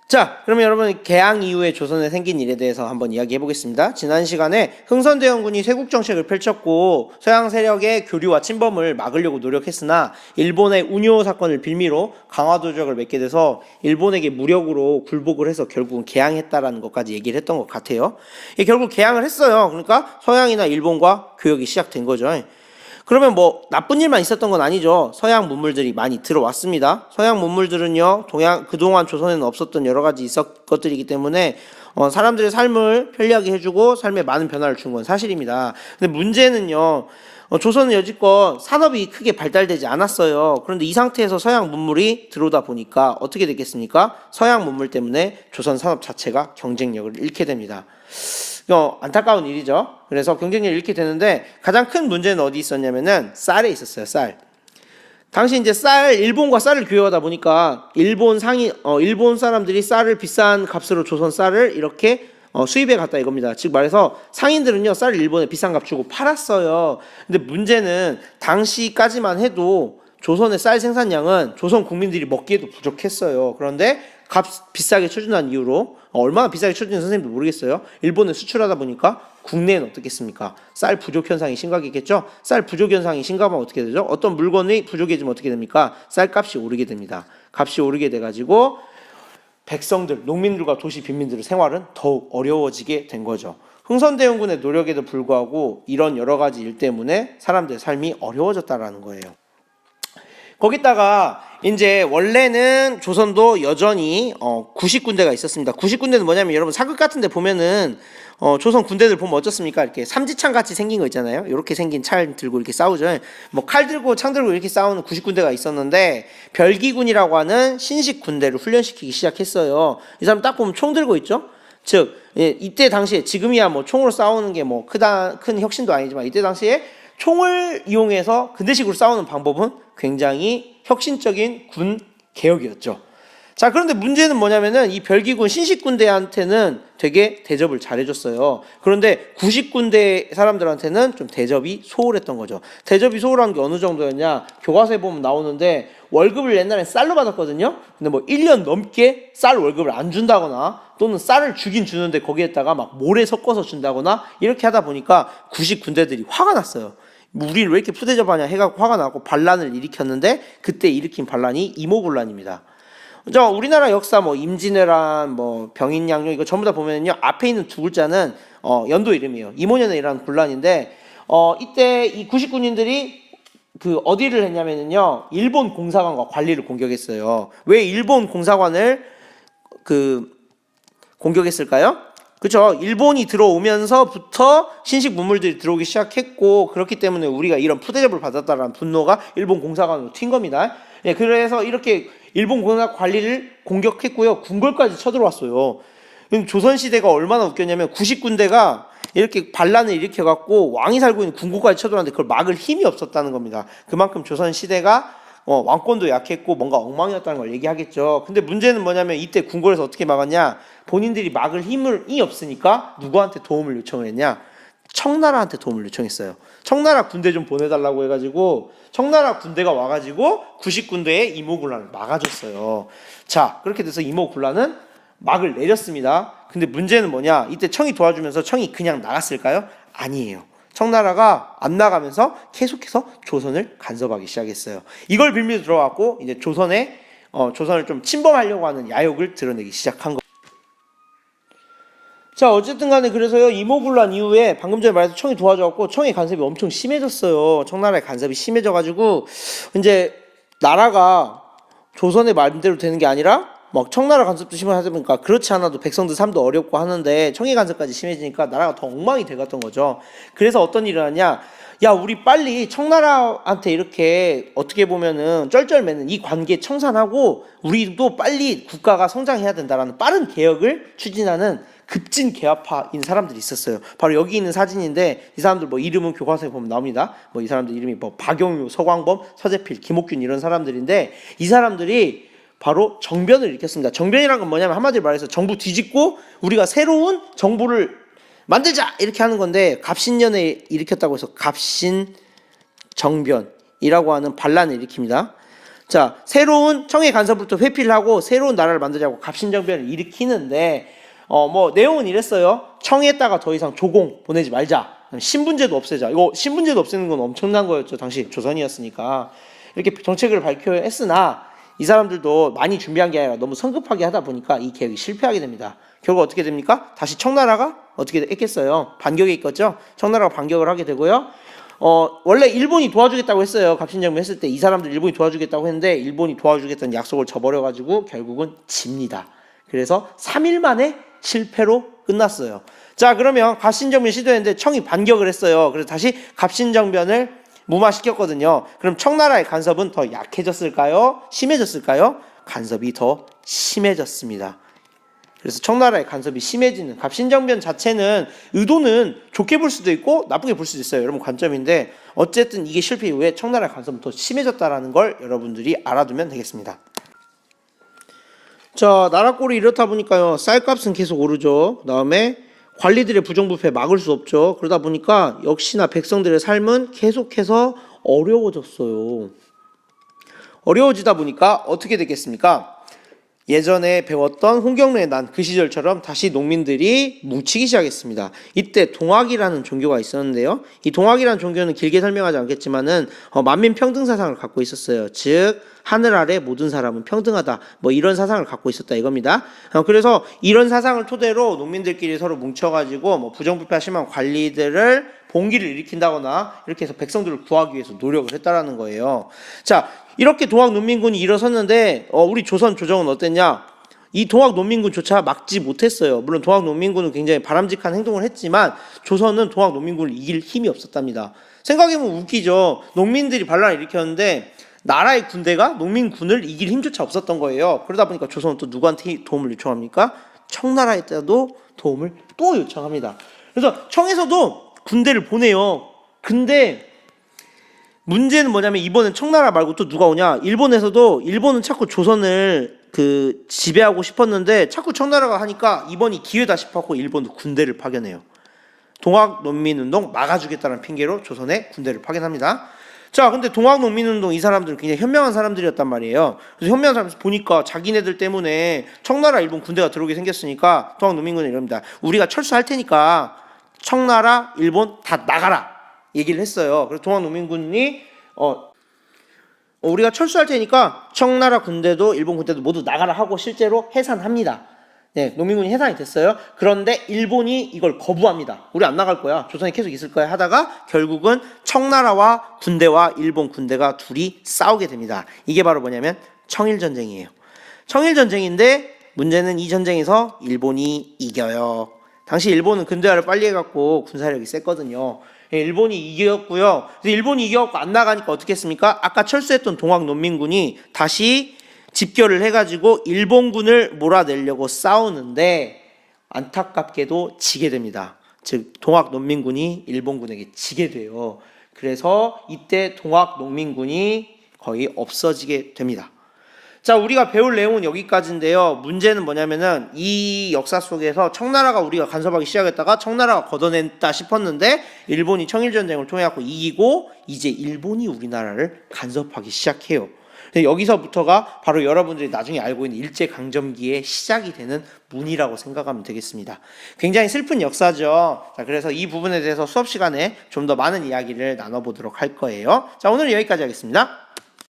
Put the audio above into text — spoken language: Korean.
자, 그러면 여러분 개항 이후에 조선에 생긴 일에 대해서 한번 이야기해 보겠습니다. 지난 시간에 흥선대원군이 쇄국 정책을 펼쳤고 서양 세력의 교류와 침범을 막으려고 노력했으나 일본의 운요 사건을 빌미로 강화도적을 맺게 돼서 일본에게 무력으로 굴복을 해서 결국은 개항했다라는 것까지 얘기를 했던 것 같아요. 결국 개항을 했어요. 그러니까 서양이나 일본과 교역이 시작된 거죠. 그러면 뭐 나쁜 일만 있었던 건 아니죠. 서양 문물들이 많이 들어왔습니다. 서양 문물들은요, 그동안 조선에는 없었던 여러 가지 것들이기 때문에 사람들의 삶을 편리하게 해주고 삶에 많은 변화를 준 건 사실입니다. 근데 문제는요, 조선은 여지껏 산업이 크게 발달되지 않았어요. 그런데 이 상태에서 서양 문물이 들어오다 보니까 어떻게 됐겠습니까? 서양 문물 때문에 조선 산업 자체가 경쟁력을 잃게 됩니다. 안타까운 일이죠. 그래서 경쟁력을 잃게 되는데 가장 큰 문제는 어디 있었냐면은 쌀에 있었어요. 쌀. 당시 이제 일본과 쌀을 교역하다 보니까 일본 사람들이 쌀을 비싼 값으로 조선 쌀을 이렇게 수입해 갔다 이겁니다. 즉 말해서 상인들은요, 쌀을 일본에 비싼 값 주고 팔았어요. 근데 문제는 당시까지만 해도 조선의 쌀 생산량은 조선 국민들이 먹기에도 부족했어요. 그런데 값 비싸게 쳐준다는 이유로 얼마나 비싸게 쳐주는 선생님도 모르겠어요. 일본에 수출하다 보니까 국내에는 어떻겠습니까? 쌀 부족 현상이 심각했겠죠. 쌀 부족 현상이 심각하면 어떻게 되죠? 어떤 물건이 부족해지면 어떻게 됩니까? 쌀값이 오르게 됩니다. 값이 오르게 돼가지고 백성들, 농민들과 도시 빈민들의 생활은 더욱 어려워지게 된 거죠. 흥선대원군의 노력에도 불구하고 이런 여러 가지 일 때문에 사람들의 삶이 어려워졌다라는 거예요. 거기다가 이제 원래는 조선도 여전히 90군대가 있었습니다. 90군대는 뭐냐면 여러분 사극 같은 데 보면은 조선 군대들 보면 어떻습니까? 이렇게 삼지창 같이 생긴 거 있잖아요. 이렇게 생긴 칼 들고 이렇게 싸우죠. 뭐 칼 들고 창 들고 이렇게 싸우는 90군대가 있었는데 별기군이라고 하는 신식 군대를 훈련시키기 시작했어요. 이 사람 딱 보면 총 들고 있죠. 즉 이때 당시에 지금이야 뭐 총으로 싸우는 게 뭐 큰 혁신도 아니지만 이때 당시에 총을 이용해서 근대식으로 싸우는 방법은 굉장히 혁신적인 군 개혁이었죠. 자, 그런데 문제는 뭐냐면은 이 별기군 신식군대한테는 되게 대접을 잘해줬어요. 그런데 90군대 사람들한테는 좀 대접이 소홀했던 거죠. 대접이 소홀한 게 어느 정도였냐? 교과서에 보면 나오는데 월급을 옛날에 쌀로 받았거든요. 근데 뭐 1년 넘게 쌀 월급을 안 준다거나 또는 쌀을 주긴 주는데 거기에다가 막 모래 섞어서 준다거나 이렇게 하다 보니까 90군대들이 화가 났어요. 우리를 왜 이렇게 푸대접하냐 해갖고 화가 나고 반란을 일으켰는데 그때 일으킨 반란이 이모군란입니다. 우리나라 역사 뭐 임진왜란 뭐 병인양요 이거 전부 다 보면요 앞에 있는 두 글자는 연도 이름이에요. 이모년에 일어난 군란인데 이때 이 90군인들이 그 어디를 했냐면요 일본 공사관과 관리를 공격했어요. 왜 일본 공사관을 공격했을까요? 그렇죠. 일본이 들어오면서부터 신식 문물들이 들어오기 시작했고 그렇기 때문에 우리가 이런 푸대접을 받았다라는 분노가 일본 공사관으로 튄 겁니다. 예, 그래서 이렇게 일본 공사 관리를 공격했고요. 궁궐까지 쳐들어왔어요. 조선시대가 얼마나 웃겼냐면 90군대가 이렇게 반란을 일으켜갖고 왕이 살고 있는 궁궐까지 쳐들어왔는데 그걸 막을 힘이 없었다는 겁니다. 그만큼 조선시대가 왕권도 약했고 뭔가 엉망이었다는 걸 얘기하겠죠. 근데 문제는 뭐냐면 이때 궁궐에서 어떻게 막았냐? 본인들이 막을 힘이 없으니까 누구한테 도움을 요청을 했냐? 청나라한테 도움을 요청했어요. 청나라 군대 좀 보내달라고 해가지고 청나라 군대가 와가지고 90군대의 이모군란을 막아줬어요. 자, 그렇게 돼서 이모군란은 막을 내렸습니다. 근데 문제는 뭐냐? 이때 청이 도와주면서 청이 그냥 나갔을까요? 아니에요. 청나라가 안 나가면서 계속해서 조선을 간섭하기 시작했어요. 이걸 빌미로 들어왔고 이제 조선을 좀 침범하려고 하는 야욕을 드러내기 시작한 거예요. 자, 어쨌든 간에 그래서요 이모군란 이후에 방금 전에 말해서 청이 도와줘갖고 청의 간섭이 엄청 심해졌어요. 청나라의 간섭이 심해져가지고 이제 나라가 조선의 말대로 되는 게 아니라 막 청나라 간섭도 심하다 보니까 그렇지 않아도 백성들 삶도 어렵고 하는데 청의 간섭까지 심해지니까 나라가 더 엉망이 돼갔던 거죠. 그래서 어떤 일을 하냐? 야, 우리 빨리 청나라한테 이렇게 어떻게 보면은 쩔쩔매는 이 관계 청산하고 우리도 빨리 국가가 성장해야 된다라는 빠른 개혁을 추진하는 급진 개화파인 사람들이 있었어요. 바로 여기 있는 사진인데 이 사람들 뭐 이름은 교과서에 보면 나옵니다. 뭐 이 사람들 이름이 뭐 박용유, 서광범, 서재필, 김옥균 이런 사람들인데 이 사람들이 바로 정변을 일으켰습니다. 정변이란 건 뭐냐면 한마디로 말해서 정부 뒤집고 우리가 새로운 정부를 만들자 이렇게 하는 건데 갑신년에 일으켰다고 해서 갑신정변이라고 하는 반란을 일으킵니다. 자, 새로운 청해 간섭부터 회피를 하고 새로운 나라를 만들자고 갑신정변을 일으키는데 뭐 내용은 이랬어요. 청에다가 더 이상 조공 보내지 말자. 신분제도 없애자. 이거 신분제도 없애는 건 엄청난 거였죠. 당시 조선이었으니까. 이렇게 정책을 발표했으나 이 사람들도 많이 준비한 게 아니라 너무 성급하게 하다 보니까 이 계획이 실패하게 됩니다. 결국 어떻게 됩니까? 다시 청나라가 어떻게 했겠어요? 반격에 있겠죠? 청나라가 반격을 하게 되고요. 원래 일본이 도와주겠다고 했어요. 갑신정변 했을 때 이 사람들 일본이 도와주겠다고 했는데 일본이 도와주겠다는 약속을 저버려가지고 결국은 집니다. 그래서 3일 만에 실패로 끝났어요. 자, 그러면 갑신정변 시도했는데 청이 반격을 했어요. 그래서 다시 갑신정변을 무마시켰거든요. 그럼 청나라의 간섭은 더 약해졌을까요? 심해졌을까요? 간섭이 더 심해졌습니다. 그래서 청나라의 간섭이 심해지는 갑신정변 자체는 의도는 좋게 볼 수도 있고 나쁘게 볼 수도 있어요. 여러분 관점인데 어쨌든 이게 실패 이후에 청나라의 간섭은 더 심해졌다라는 걸 여러분들이 알아두면 되겠습니다. 자, 나라 꼴이 이렇다 보니까요. 쌀값은 계속 오르죠. 그다음에 관리들의 부정부패 막을 수 없죠. 그러다 보니까 역시나 백성들의 삶은 계속해서 어려워졌어요. 어려워지다 보니까 어떻게 됐겠습니까? 예전에 배웠던 홍경래의 난 그 시절처럼 다시 농민들이 뭉치기 시작했습니다. 이때 동학이라는 종교가 있었는데요. 이 동학이라는 종교는 길게 설명하지 않겠지만은 만민 평등 사상을 갖고 있었어요. 즉 하늘 아래 모든 사람은 평등하다. 뭐 이런 사상을 갖고 있었다 이겁니다. 그래서 이런 사상을 토대로 농민들끼리 서로 뭉쳐가지고 뭐 부정부패가 심한 관리들을 봉기를 일으킨다거나 이렇게 해서 백성들을 구하기 위해서 노력을 했다라는 거예요. 자, 이렇게 동학 농민군이 일어섰는데 우리 조선 조정은 어땠냐? 이 동학 농민군조차 막지 못했어요. 물론 동학 농민군은 굉장히 바람직한 행동을 했지만 조선은 동학 농민군을 이길 힘이 없었답니다. 생각해보면 웃기죠. 농민들이 반란을 일으켰는데 나라의 군대가 농민군을 이길 힘조차 없었던 거예요. 그러다 보니까 조선은 또 누구한테 도움을 요청합니까? 청나라에도 도움을 또 요청합니다. 그래서 청에서도 군대를 보내요. 근데 문제는 뭐냐면 이번엔 청나라 말고 또 누가 오냐? 일본은 자꾸 조선을 지배하고 싶었는데 자꾸 청나라가 하니까 이번이 기회다 싶었고 일본도 군대를 파견해요. 동학농민운동 막아주겠다는 핑계로 조선에 군대를 파견합니다. 자, 근데 동학농민운동 이 사람들은 굉장히 현명한 사람들이었단 말이에요. 그래서 현명한 사람 보니까 자기네들 때문에 청나라 일본 군대가 들어오게 생겼으니까 동학농민군은 이럽니다. 우리가 철수할 테니까 청나라 일본 다 나가라 얘기를 했어요. 그래서 동학농민군이 우리가 철수할 테니까 청나라 군대도 일본 군대도 모두 나가라 하고 실제로 해산합니다. 네, 농민군이 해산이 됐어요. 그런데 일본이 이걸 거부합니다. 우리 안 나갈 거야. 조선이 계속 있을 거야 하다가 결국은 청나라와 군대와 일본 군대가 둘이 싸우게 됩니다. 이게 바로 뭐냐면 청일전쟁이에요. 청일전쟁인데 문제는 이 전쟁에서 일본이 이겨요. 당시 일본은 근대화를 빨리 해갖고 군사력이 셌거든요. 일본이 이겼고요. 일본이 이겨갖고 안 나가니까 어떻게 했습니까? 아까 철수했던 동학농민군이 다시 집결을 해가지고 일본군을 몰아내려고 싸우는데 안타깝게도 지게 됩니다. 즉 동학농민군이 일본군에게 지게 돼요. 그래서 이때 동학농민군이 거의 없어지게 됩니다. 자, 우리가 배울 내용은 여기까지인데요. 문제는 뭐냐면은 이 역사 속에서 청나라가 우리가 간섭하기 시작했다가 청나라가 걷어냈다 싶었는데 일본이 청일전쟁을 통해 갖고 이기고 이제 일본이 우리나라를 간섭하기 시작해요. 여기서부터가 바로 여러분들이 나중에 알고 있는 일제강점기의 시작이 되는 문이라고 생각하면 되겠습니다. 굉장히 슬픈 역사죠. 자, 그래서 이 부분에 대해서 수업 시간에 좀 더 많은 이야기를 나눠보도록 할 거예요. 자, 오늘은 여기까지 하겠습니다.